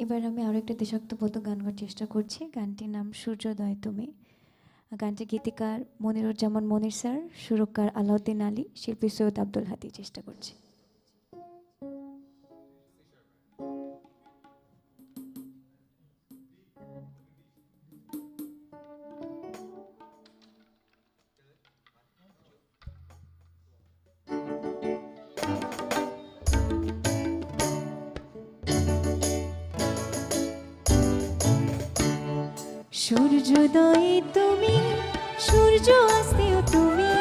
এবার আমি আরও একটা দেশাত্মবোধক গান গাওয়ার চেষ্টা করছি। গানটির নাম সূর্যোদয় তুমি। গানটির গীতিকার মনিরুজ্জামান মনির স্যার, সুরকার আলাউদ্দিন আলী, শিল্পী সৈয়দ আব্দুল হাদী। চেষ্টা করছি। সূর্যোদয়ে তুমি, সূর্য অস্তেও তুমি,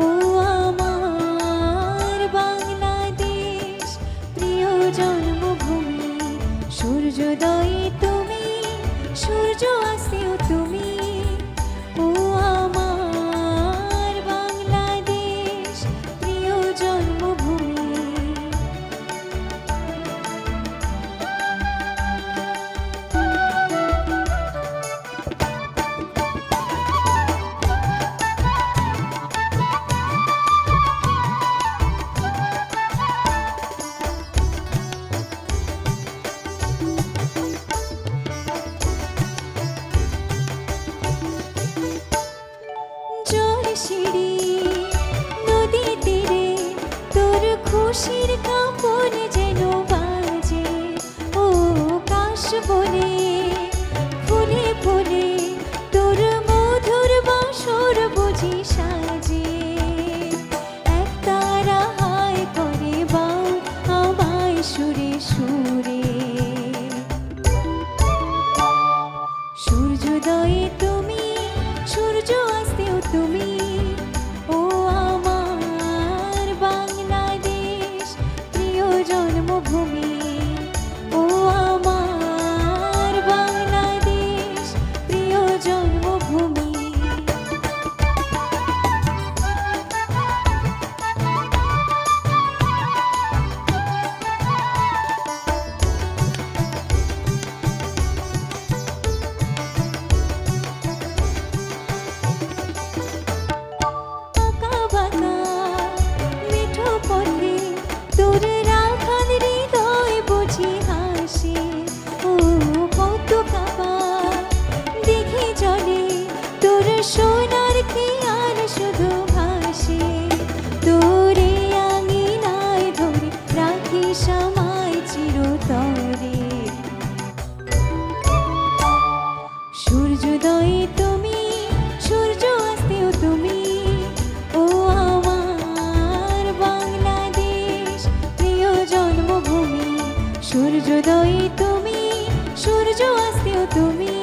ও আমার বাংলাদেশ প্রিয় জন্মভূমি। সূর্যোদয়ে তুমি, সূর্য অস্তেও তুমি, ও আমার বাংলাদেশ প্রিয় জন্মভূমি। সিঁড়ি নদী তীরে তোর খুশির কাপড় যেন বাজে, ও কাশ বনে ফুলে ফুলে তোর মধুর বাসর বুঝি সাজে। এক তারা হায় করে বাউ আমায় সুরে সুরে। সূর্যোদয়ে তুমি, সূর্য অস্তেও তুমি, ও আমার বাংলাদেশ প্রিয় জন্মভূমি। ও আমার বাংলাদেশ প্রিয় জন্মভূমি। সোনার খেয়াল শুধু ভাসে, তোরে আঙিনায় ধরে রাখি আমায় চিরতরে। সূর্যোদয়ে তুমি, সূর্য অস্তেও তুমি, ও আমার বাংলাদেশ প্রিয় জন্মভূমি। সূর্যোদয়ে তুমি, সূর্য অস্তেও তুমি,